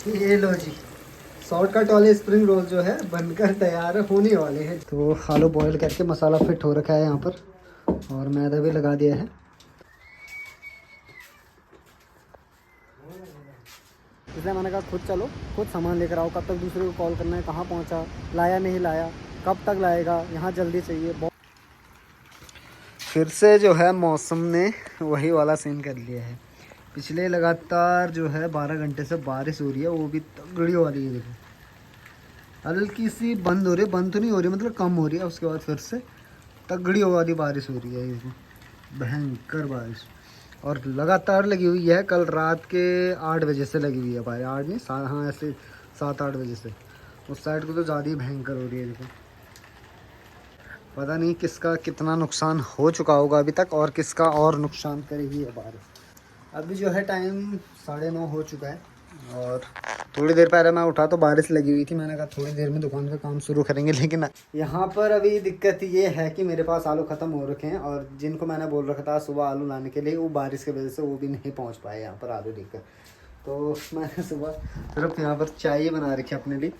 ये लो जी, शॉर्टकट वाले spring roll जो है बनकर तैयार होने वाले हैं। तो आलू बॉईल करके मसाला फिट हो रखा है यहाँ पर, और मैदा भी लगा दिया है। इसलिए मैंने कहा खुद चलो, खुद सामान लेकर आओ। कब तक दूसरे को कॉल करना है, कहाँ पहुँचा, लाया नहीं लाया, कब तक लाएगा, यहाँ जल्दी चाहिए। फिर से जो है मौसम ने वही वाला सीन कर लिया है। पिछले लगातार जो है 12 घंटे से बारिश हो रही है, वो भी तगड़ी वाली है। देखो हल्की सी बंद हो रही है, बंद तो नहीं हो रही, मतलब कम हो रही है। उसके बाद फिर से तगड़ी वाली बारिश हो रही है, इसमें भयंकर बारिश, और लगातार लगी हुई है। कल रात के 8 बजे से लगी हुई है बारिश। 8 नहीं, हाँ ऐसे 7-8 बजे से। उस साइड को तो ज़्यादा ही भयंकर हो रही है। देखो पता नहीं किसका कितना नुकसान हो चुका होगा अभी तक, और किसका और नुकसान करेगी ये बारिश। अभी जो है टाइम 9:30 हो चुका है, और थोड़ी देर पहले मैं उठा तो बारिश लगी हुई थी। मैंने कहा थोड़ी देर में दुकान का काम शुरू करेंगे, लेकिन यहाँ पर अभी दिक्कत ये है कि मेरे पास आलू ख़त्म हो रखे हैं, और जिनको मैंने बोल रखा था सुबह आलू लाने के लिए, वो बारिश की वजह से वो भी नहीं पहुँच पाए यहाँ पर आलू लेकर। तो मैंने सुबह सिर्फ यहाँ पर चाय ही बना रखी है अपने लिए।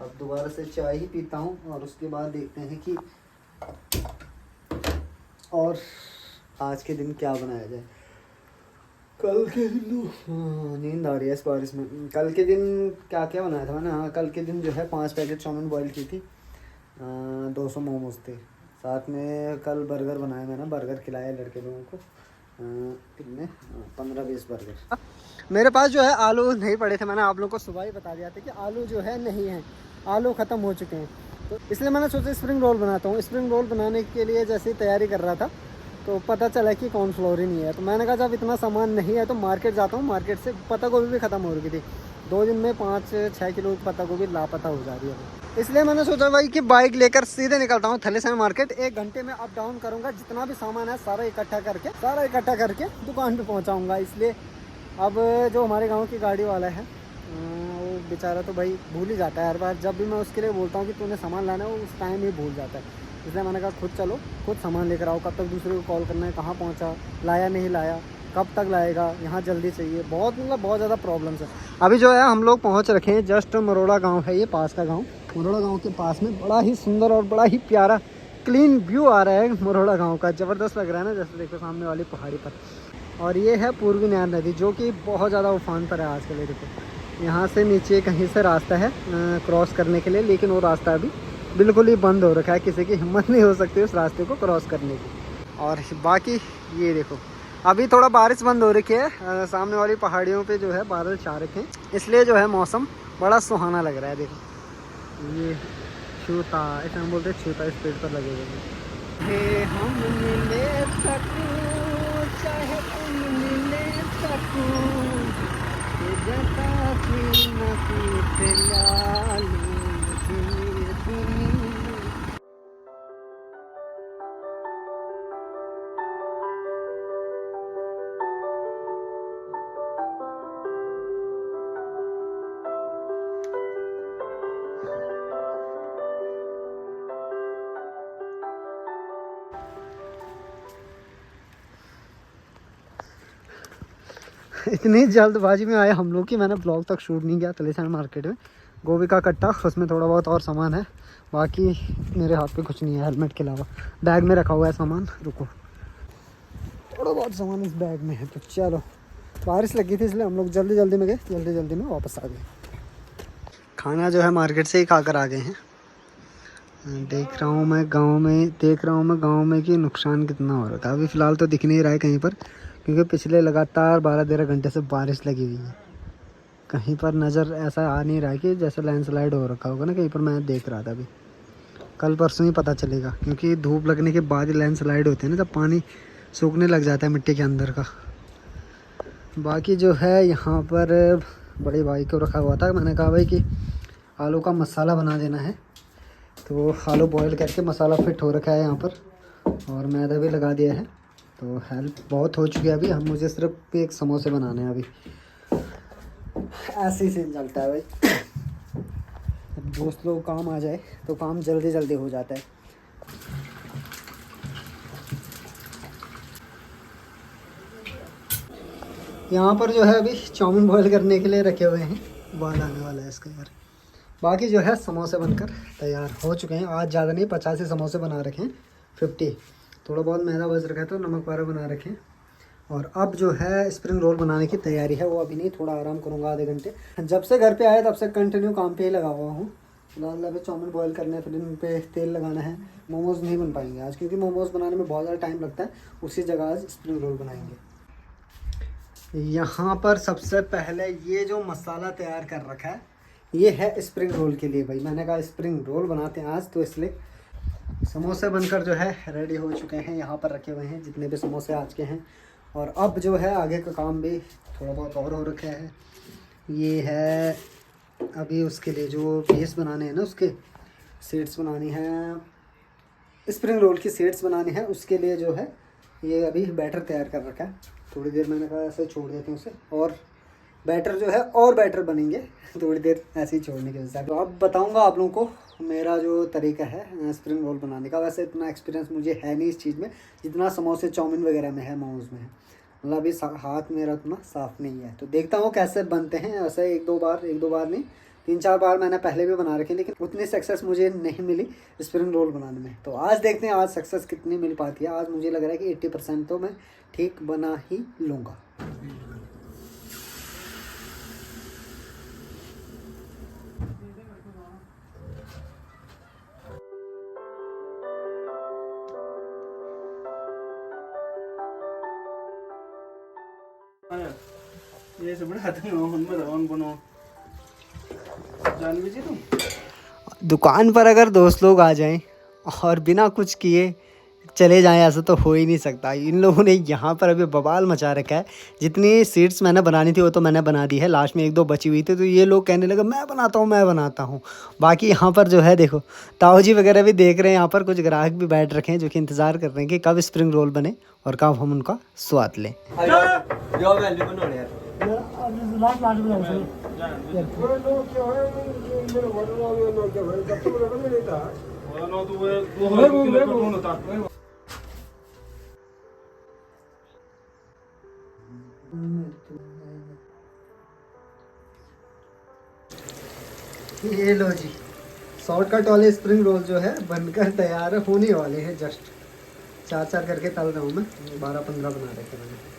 अब दोबारा से चाय ही पीता हूँ, और उसके बाद देखते हैं कि और आज के दिन क्या बनाया जाए। कल के दिन हाँ नींद आ रही है इस बारिश में। कल के दिन क्या क्या बनाया था मैंने, हाँ कल के दिन जो है 5 पैकेट चाउमीन बॉईल की थी, 200 मोमोज थे साथ में। कल बर्गर बनाया मैंने, बर्गर खिलाया लड़के लोगों को। कितने 15-20 बर्गर। मेरे पास जो है आलू नहीं पड़े थे, मैंने आप लोगों को सुबह ही बता दिया था कि आलू जो है नहीं है, आलू ख़त्म हो चुके हैं। तो इसलिए मैंने सोचा स्प्रिंग रोल बनाता हूँ। स्प्रिंग रोल बनाने के लिए जैसे ही तैयारी कर रहा था तो पता चला कि कॉर्नफ्लोर ही नहीं है। तो मैंने कहा जब इतना सामान नहीं है तो मार्केट जाता हूँ। मार्केट से पत्ता गोभी भी ख़त्म हो रही थी। 2 दिन में 5-6 किलो पत्ता गोभी लापता हो जा रही है। इसलिए मैंने सोचा भाई कि बाइक लेकर सीधे निकलता हूँ थलीसैंण मार्केट। 1 घंटे में अप डाउन करूँगा, जितना भी सामान है सारा इकट्ठा करके दुकान पर पहुँचाऊँगा। इसलिए अब जो हमारे गाँव की गाड़ी वाला है वो बेचारा तो भाई भूल ही जाता है हर बार। जब भी मैं उसके लिए बोलता हूँ कि तूने सामान लाना है, वो उस टाइम ही भूल जाता है। इसलिए मैंने कहा खुद चलो, खुद सामान लेकर आओ। कब तक दूसरे को कॉल करना है, कहाँ पहुँचा, लाया नहीं लाया, कब तक लाएगा, यहाँ जल्दी चाहिए। बहुत बहुत ज़्यादा प्रॉब्लम्स है। अभी जो है हम लोग पहुँच रखे हैं, जस्ट मरोड़ा गाँव है ये, पास का गाँव। मरोड़ा गाँव के पास में बड़ा ही सुंदर और बड़ा ही प्यारा क्लीन व्यू आ रहा है मरोड़ा गाँव का। ज़बरदस्त लग रहा है ना, जैसे देखो सामने वाली पहाड़ी पर। और ये है पूर्वी नयार नदी, जो कि बहुत ज़्यादा उफान पर है आजकल। ये देखो यहाँ से नीचे कहीं से रास्ता है क्रॉस करने के लिए, लेकिन वो रास्ता अभी बिल्कुल ही बंद हो रखा है। किसी की हिम्मत नहीं हो सकती उस रास्ते को क्रॉस करने की। और बाकी ये देखो अभी थोड़ा बारिश बंद हो रखी है। सामने वाली पहाड़ियों पे जो है बादल छा रखे हैं, इसलिए जो है मौसम बड़ा सुहाना लग रहा है। देखो ये छूता, ऐसा हम बोलते हैं छूता, इस पेड़ पर लगे हुए हैं। हम मिले सकूं चाहे तुम मिले सकूं, जता की नसीब लालू इतनी जल्दबाजी में आए हम लोग कि मैंने ब्लॉग तक शूट नहीं किया। तलीसैंण मार्केट में गोभी का कट्टा, उसमें थोड़ा बहुत और सामान है, बाकी मेरे हाथ पे कुछ नहीं है हेलमेट के अलावा। बैग में रखा हुआ है सामान। रुको, थोड़ा बहुत सामान इस बैग में है। तो चलो, बारिश लगी थी इसलिए हम लोग जल्दी जल्दी में गए, जल्दी में वापस आ गए। खाना जो है मार्केट से ही खा कर आ गए हैं। देख रहा हूँ मैं गाँव में कि नुकसान कितना हो रहा था। अभी फ़िलहाल तो दिख नहीं रहा है कहीं पर, क्योंकि पिछले लगातार 12-13 घंटे से बारिश लगी हुई है। कहीं पर नज़र ऐसा आ नहीं रहा है कि जैसे लैंडस्लाइड हो रखा होगा ना कहीं पर। मैं देख रहा था अभी, कल परसों ही पता चलेगा, क्योंकि धूप लगने के बाद ही लैंडस्लाइड होते हैं ना, जब पानी सूखने लग जाता है मिट्टी के अंदर का। बाकी जो है यहाँ पर बड़े भाई को रखा हुआ था। मैंने कहा भाई कि आलू का मसाला बना देना है, तो आलू बॉईल करके मसाला फिट हो रखा है यहाँ पर, और मैदा भी लगा दिया है। तो हेल्प बहुत हो चुकी है। अभी हम मुझे सिर्फ एक समोसे बनाने हैं। अभी ऐसे ही सीन चलता है भाई। अब दोस्त लोग काम आ जाए तो काम जल्दी जल्दी हो जाता है। यहाँ पर जो है अभी चाउमीन बॉईल करने के लिए रखे हुए हैं। उबाल आने वाला है इसका यार। बाकी जो है समोसे बनकर तैयार हो चुके हैं। आज ज़्यादा नहीं, 50 ही समोसे बना रखे हैं, 50। थोड़ा बहुत मैदा बच रखा है तो नमक पारा बना रखे हैं। और अब जो है स्प्रिंग रोल बनाने की तैयारी है। वो अभी नहीं, थोड़ा आराम करूँगा आधे घंटे। जब से घर पे आया तब से कंटिन्यू काम पे ही लगा हुआ हूँ। फिलहाल अभी चाउमीन बॉईल करने हैं, फिर इन पे तेल लगाना है। मोमोज़ नहीं बन पाएंगे आज, क्योंकि मोमोज़ बनाने में बहुत ज़्यादा टाइम लगता है। उसी जगह आज स्प्रिंग रोल बनाएंगे। यहाँ पर सबसे पहले ये जो मसाला तैयार कर रखा है, ये है स्प्रिंग रोल के लिए भाई। मैंने कहा स्प्रिंग रोल बनाते हैं आज, तो इसलिए समोसे बनकर जो है रेडी हो चुके हैं। यहाँ पर रखे हुए हैं जितने भी समोसे आज के हैं। और अब जो है आगे का काम भी थोड़ा बहुत और हो रखा है। ये है अभी उसके लिए जो बेस बनाने हैं ना, उसके सीड्स बनानी है, स्प्रिंग रोल की सीड्स बनानी है। उसके लिए जो है ये अभी बैटर तैयार कर रखा है। थोड़ी देर मैंने कहा ऐसे छोड़ देते हैं उसे, और बैटर जो है और बैटर बनेंगे थोड़ी देर ऐसे ही छोड़ने की वजह से। तो अब बताऊंगा आप लोगों को मेरा जो तरीका है स्प्रिंग रोल बनाने का। वैसे इतना एक्सपीरियंस मुझे है नहीं इस चीज़ में जितना समोसे चाउमीन वगैरह में है, मोमोज में है। मतलब अभी हाथ मेरा उतना साफ़ नहीं है, तो देखता हूँ कैसे बनते हैं। ऐसे एक दो बार नहीं, 3-4 बार मैंने पहले भी बना रखे, लेकिन उतनी सक्सेस मुझे नहीं मिली स्प्रिंग रोल बनाने में। तो आज देखते हैं आज सक्सेस कितनी मिल पाती है। आज मुझे लग रहा है कि 80% तो मैं ठीक बना ही लूँगा। ये सब बड़ा हाथ में उनमें बनो जान लीजिए तुम। दुकान पर अगर दोस्त लोग आ जाएं और बिना कुछ किए चले जाएं, ऐसा तो हो ही नहीं सकता। इन लोगों ने यहाँ पर अभी बवाल मचा रखा है। जितनी सीट्स मैंने बनानी थी वो तो मैंने बना दी है, लास्ट में 1-2 बची हुई थी, तो ये लोग कहने लगे मैं बनाता हूँ। बाकी यहाँ पर जो है देखो, ताऊ जी वगैरह भी देख रहे हैं। यहाँ पर कुछ ग्राहक भी बैठ रखे हैं जो कि इंतज़ार कर रहे हैं कि कब स्प्रिंग रोल बने और कब हम उनका स्वाद लें। ये लो जी, शॉर्टकट वाले स्प्रिंग रोल जो है बनकर तैयार होने वाले हैं। जस्ट 4-4 करके तल रहा हूँ मैं, 12-15 बना रहे थे मैंने।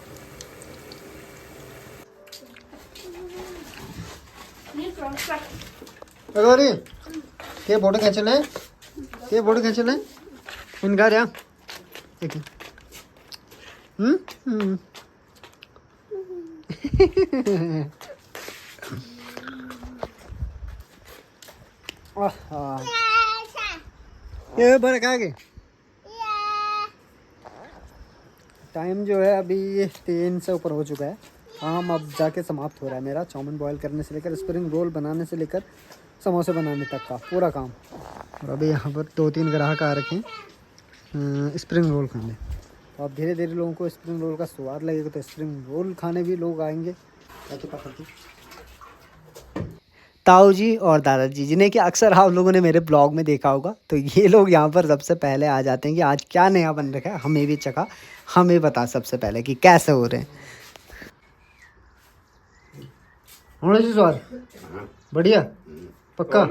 अरे के फोटो खींच ले इनका क्या ये बड़े कहा के टाइम जो है अभी 3 से ऊपर हो चुका है। काम अब जाके समाप्त हो रहा है मेरा। चाउमीन बॉईल करने से लेकर स्प्रिंग रोल बनाने से लेकर समोसे बनाने तक का पूरा काम। और अभी यहाँ पर 2-3 ग्राहक आ रखे हैं स्प्रिंग रोल खाने। तो अब धीरे धीरे लोगों को स्प्रिंग रोल का स्वाद लगेगा तो स्प्रिंग रोल खाने भी लोग आएंगे। ताऊ जी और दादाजी, जिन्हें कि अक्सर आप लोगों ने मेरे ब्लॉग में देखा होगा, तो ये लोग यहाँ पर सबसे पहले आ जाते हैं कि आज क्या नया बन रखा है, हमें भी चखा, हमें बता सबसे पहले कि कैसे हो रहे हैं। जी स्वाद बढ़िया पक्का।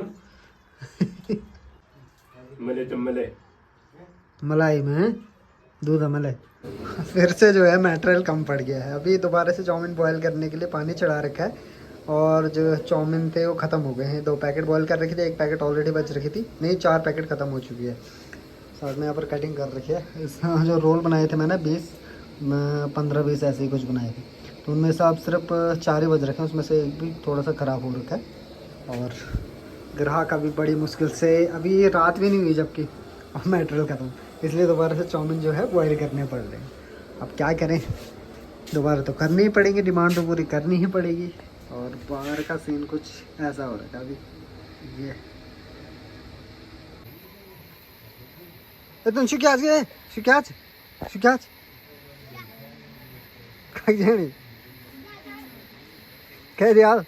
मलाई में दूध मलाई। फिर से जो है मटेरियल कम पड़ गया है। अभी दोबारा से चाउमीन बॉईल करने के लिए पानी चढ़ा रखा है, और जो चाउमीन थे वो ख़त्म हो गए हैं। 2 पैकेट बॉईल कर रखी थी, 1 पैकेट ऑलरेडी बच रखी थी, नहीं 4 पैकेट ख़त्म हो चुकी है। साथ में यहाँ पर कटिंग कर रखी है। इस जो रोल बनाए थे मैंने 15-20 ऐसे ही कुछ बनाए थे, तो उनमें से अब सिर्फ 4 ही बच रखे हैं। उसमें से एक भी थोड़ा सा ख़राब हो रखा है। और ग्राहक अभी बड़ी मुश्किल से, अभी ये रात भी नहीं हुई जबकि अब मटेरियल ख़त्म, इसलिए दोबारा से चाउमीन जो है बॉयल करने पड़ रहे हैं। अब क्या करें, दोबारा तो करनी ही पड़ेगी, डिमांड तो पूरी करनी ही पड़ेगी। और बाहर का सीन कुछ ऐसा हो रहा था अभी। ये तुम शिकायत गए शिकायत कह दिया।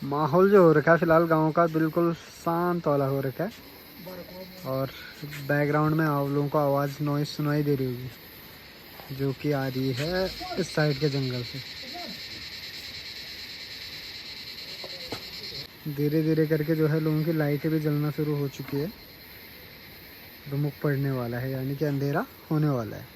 माहौल जो हो रखा है फिलहाल गांव का बिल्कुल शांत वाला हो रखा है, और बैकग्राउंड में आप लोगों को आवाज़ नॉइस सुनाई दे रही होगी जो कि आ रही है इस साइड के जंगल से। धीरे धीरे करके जो है लोगों की लाइटें भी जलना शुरू हो चुकी है। रुमुक पड़ने वाला है, यानी कि अंधेरा होने वाला है।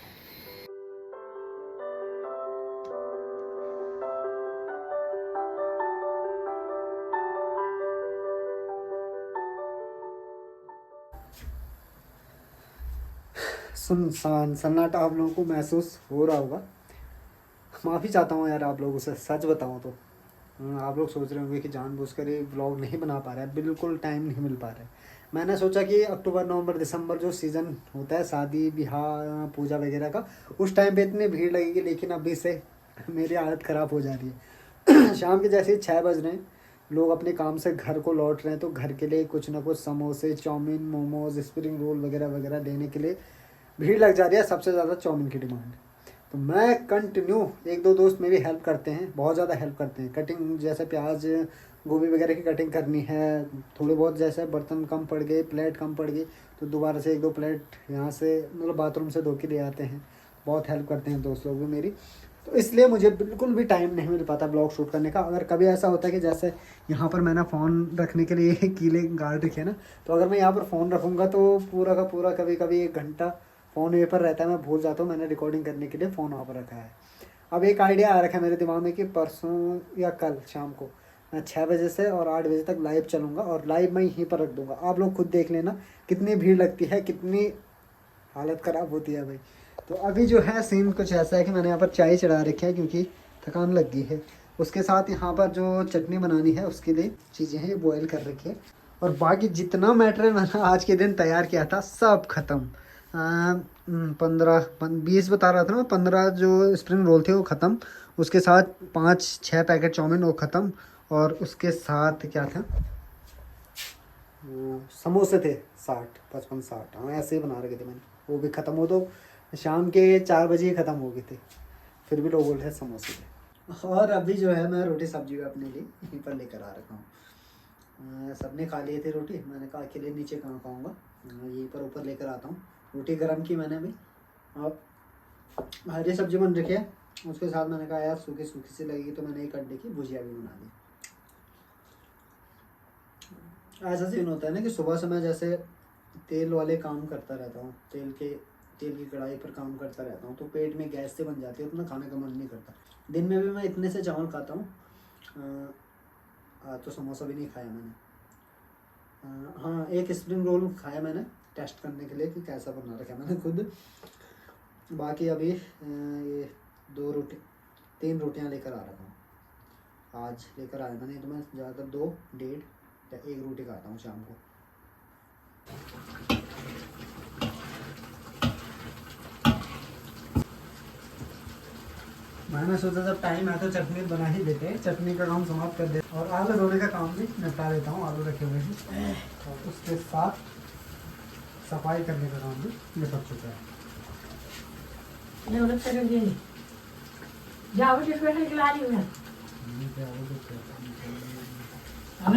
सन्नाटा आप लोगों को महसूस हो रहा होगा। माफ़ी चाहता हूँ यार आप लोगों से, सच बताऊँ तो। आप लोग सोच रहे होंगे कि जानबूझकर ये व्लॉग नहीं बना पा रहा है, बिल्कुल टाइम नहीं मिल पा रहा है। मैंने सोचा कि अक्टूबर नवंबर दिसंबर जो सीज़न होता है शादी ब्याह पूजा वगैरह का, उस टाइम पे इतनी भीड़ लगेगी, लेकिन अभी से मेरी हालत ख़राब हो जा रही है। शाम के जैसे ही 6 बज रहे हैं, लोग अपने काम से घर को लौट रहे हैं, तो घर के लिए कुछ ना कुछ समोसे चाउमीन मोमोज स्प्रिंग रोल वगैरह वगैरह लेने के लिए भीड़ लग जा रही है। सबसे ज़्यादा चाउमीन की डिमांड। तो मैं कंटिन्यू, एक दो दोस्त मेरी हेल्प करते हैं, बहुत ज़्यादा हेल्प करते हैं। कटिंग जैसे प्याज गोभी वगैरह की कटिंग करनी है, थोड़े बहुत जैसे बर्तन कम पड़ गए, प्लेट कम पड़ गई, तो दोबारा से 1-2 प्लेट यहाँ से मतलब बाथरूम से धो के ले आते हैं। बहुत हेल्प करते हैं दोस्त लोग भी मेरी। तो इसलिए मुझे बिल्कुल भी टाइम नहीं मिल पाता ब्लॉग शूट करने का। अगर कभी ऐसा होता है कि जैसे यहाँ पर मैंने फ़ोन रखने के लिए कीले गार्ड रखे ना, तो अगर मैं यहाँ पर फ़ोन रखूँगा तो पूरा का पूरा कभी कभी 1 घंटा फ़ोन ये पर रहता है, मैं भूल जाता हूँ मैंने रिकॉर्डिंग करने के लिए फ़ोन वहाँ पर रखा है। अब एक आइडिया आ रखा है मेरे दिमाग में कि परसों या कल शाम को मैं 6 बजे से और 8 बजे तक लाइव चलूँगा, और लाइव मैं यहीं पर रख दूँगा। आप लोग खुद देख लेना कितनी भीड़ लगती है, कितनी हालत ख़राब होती है भाई। तो अभी जो है सीन कुछ ऐसा है कि मैंने यहाँ पर चाय चढ़ा रखी है क्योंकि थकान लग गई है। उसके साथ यहाँ पर जो चटनी बनानी है उसके लिए चीज़ें हैं, ये बॉयल कर रखी है। और बाकी जितना मटेरियल मैंने आज के दिन तैयार किया था सब ख़त्म। 15-20 बता रहा था ना, 15 जो स्प्रिंग रोल थे वो ख़त्म, उसके साथ 5-6 पैकेट चाउमीन वो ख़त्म, और उसके साथ क्या था, समोसे थे 60-55-60, हाँ ऐसे ही बना रखे थे मैंने, वो भी ख़त्म। हो तो शाम के 4 बजे ही ख़त्म हो गए थे, फिर भी लोग बोल रहे समोसे थे। और अभी जो है मैं रोटी सब्जी अपने लिए यहीं पर लेकर आ रखा हूँ। सबने खा लिए थे रोटी, मैंने कहा अकेले नीचे कहाँ खाऊँगा, यहीं पर ऊपर लेकर आता हूँ। रोटी गर्म की मैंने अभी, अब हरी सब्जी बन रखी है, उसके साथ मैंने कहा यार सूखी सूखी सी लगेगी, तो मैंने 1 अंडे की भुजिया भी बना दी। ऐसा सीन होता है ना कि सुबह से मैं जैसे तेल वाले काम करता रहता हूँ, तेल की कढ़ाई पर काम करता रहता हूँ, तो पेट में गैस से बन जाती है, उतना खाने का मन नहीं करता। दिन में भी मैं इतने से चावल खाता हूँ। आज तो समोसा भी नहीं खाया मैंने। हाँ, 1 स्प्रिंग रोल खाया मैंने टेस्ट करने के लिए कि कैसा बना रखा है मैंने खुद। बाकी अभी ये 3 रोटियां लेकर आ रहा हूँ। आज लेकर आया मैंने, तो मैं ज़्यादातर 2, 1.5 या 1 रोटी खाता हूँ शाम को। मैंने सोचा जब टाइम है तो चटनी बना ही देते हैं, चटनी का काम समाप्त कर देते और आलू धोने का काम भी निपटा देता हूँ। आलू रखे हुए हैं और उसके साथ सफाई करने का काम भी निपट चुका है। अब